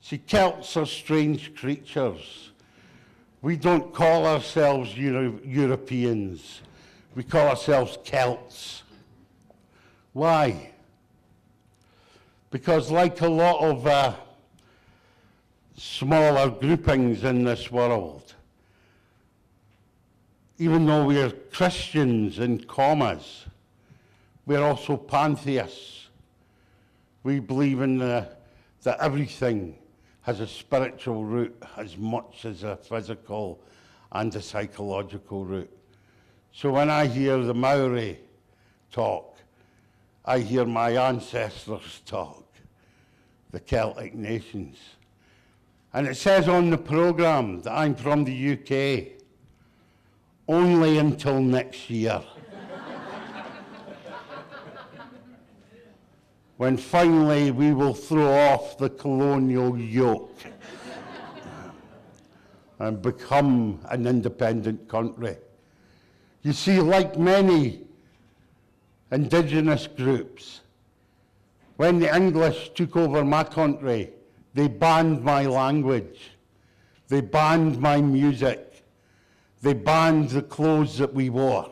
See, Celts are strange creatures. We don't call ourselves Europeans. We call ourselves Celts. Why? Because like a lot of smaller groupings in this world, even though we're Christians in commas, we're also pantheists. We believe in that everything has a spiritual root as much as a physical and a psychological root. So when I hear the Maori talk, I hear my ancestors talk, the Celtic nations. And it says on the programme that I'm from the UK, only until next year. When finally we will throw off the colonial yoke and become an independent country. You see, like many indigenous groups, when the English took over my country, they banned my language, they banned my music, they banned the clothes that we wore.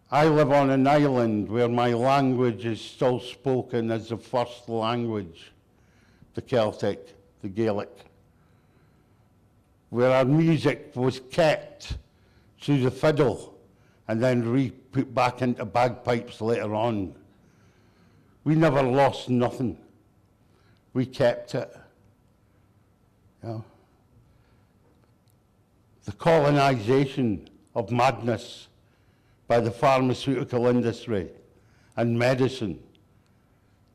I live on an island where my language is still spoken as the first language, the Celtic, the Gaelic, where our music was kept through the fiddle and then put back into bagpipes later on. We never lost nothing. We kept it. The colonisation of madness by the pharmaceutical industry and medicine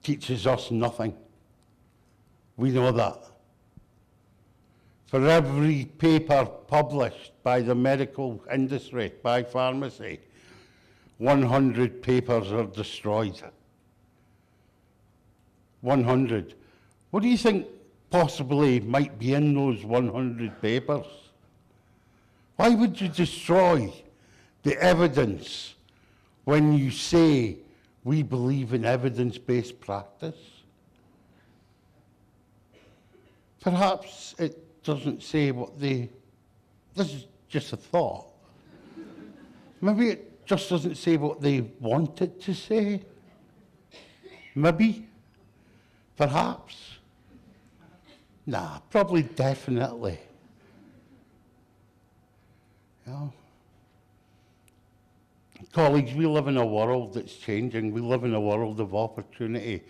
teaches us nothing. We know that. For every paper published by the medical industry, by pharmacy, 100 papers are destroyed. 100. What do you think possibly might be in those 100 papers? Why would you destroy the evidence when you say we believe in evidence-based practice? Perhaps it doesn't say what this is just a thought. Maybe it just doesn't say what they want it to say. Maybe. Perhaps. Nah, probably definitely. Colleagues, we live in a world that's changing. We live in a world of opportunity.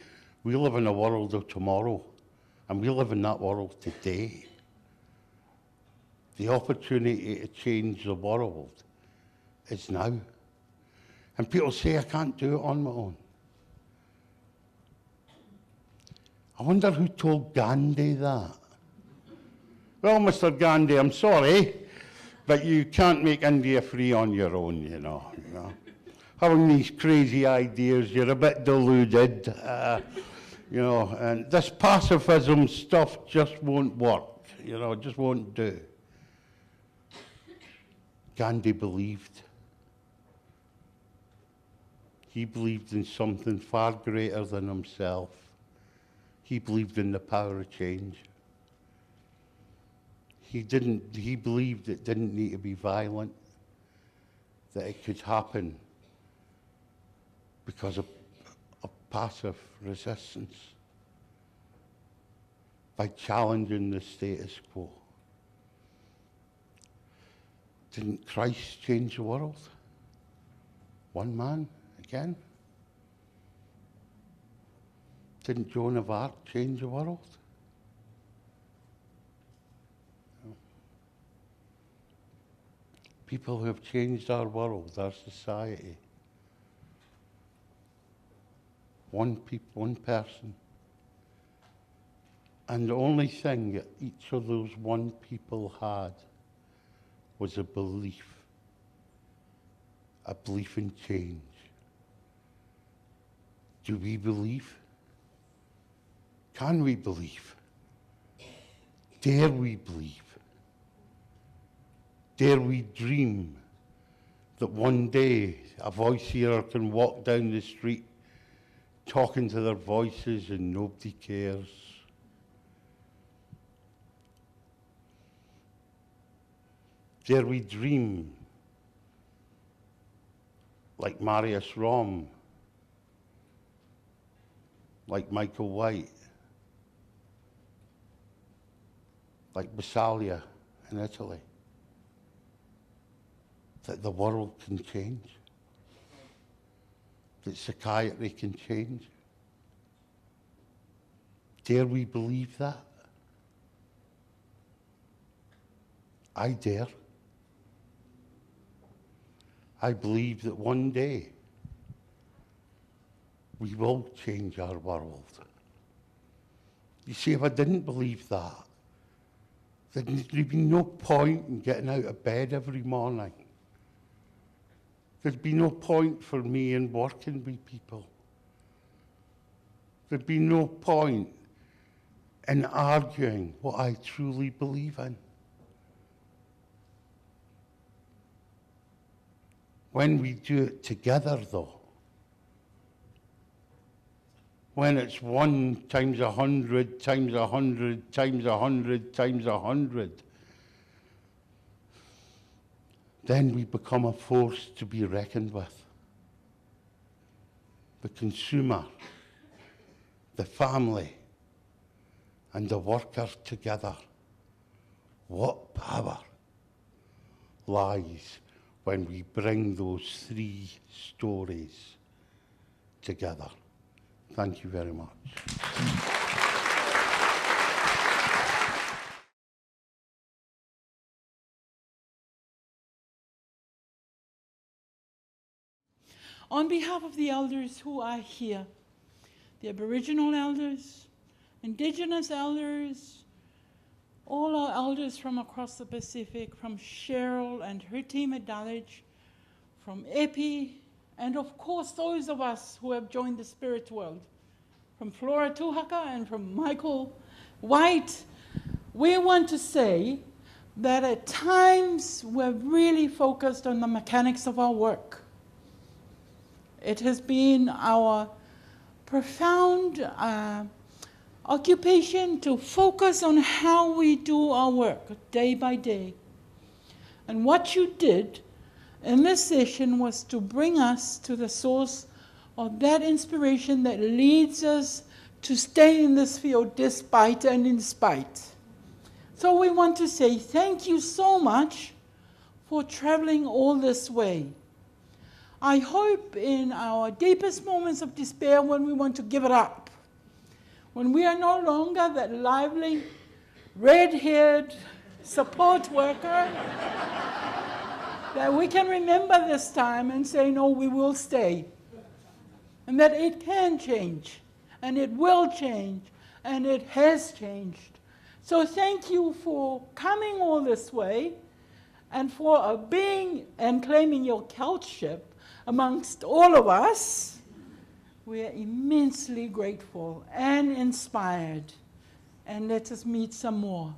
We live in a world of tomorrow. And we live in that world today. The opportunity to change the world is now. And people say, I can't do it on my own. I wonder who told Gandhi that. Well, Mr. Gandhi, I'm sorry, but you can't make India free on your own, you know. Having these crazy ideas, you're a bit deluded, and this pacifism stuff just won't work, it just won't do. Gandhi believed. He believed in something far greater than himself. He believed in the power of change. He believed it didn't need to be violent, that it could happen because of passive resistance, by challenging the status quo. Didn't Christ change the world? One man, again? Didn't Joan of Arc change the world? No. People who have changed our world, our society. One person. And the only thing that each of those one people had was a belief in change. Do we believe? Can we believe? Dare we believe? Dare we dream that one day a voice hearer can walk down the street talking to their voices and nobody cares. Dare we dream like Marius Rom, like Michael White, like Basaglia in Italy, that the world can change, that psychiatry can change? Dare we believe that? I dare. I believe that one day we will change our world. You see, if I didn't believe that, there'd be no point in getting out of bed every morning. There'd be no point for me in working with people. There'd be no point in arguing what I truly believe in. When we do it together, though, when it's 1 times 100 times 100 times 100 times 100, then we become a force to be reckoned with. The consumer, the family, and the worker together. What power lies when we bring those 3 stories together. Thank you very much. On behalf of the elders who are here, the Aboriginal elders, Indigenous elders, all our elders from across the Pacific, from Cheryl and her team at Dulwich, from Epi, and of course those of us who have joined the spirit world, from Flora Tuhaka and from Michael White, we want to say that at times we're really focused on the mechanics of our work. It has been our profound occupation to focus on how we do our work day by day. And what you did in this session was to bring us to the source of that inspiration that leads us to stay in this field despite and in spite. So we want to say thank you so much for traveling all this way. I hope in our deepest moments of despair, when we want to give it up, when we are no longer that lively, red-haired support worker, that we can remember this time and say, no, we will stay. And that it can change, and it will change, and it has changed. So thank you for coming all this way, and for being and claiming your Celtship amongst all of us. We are immensely grateful and inspired. And let us meet some more.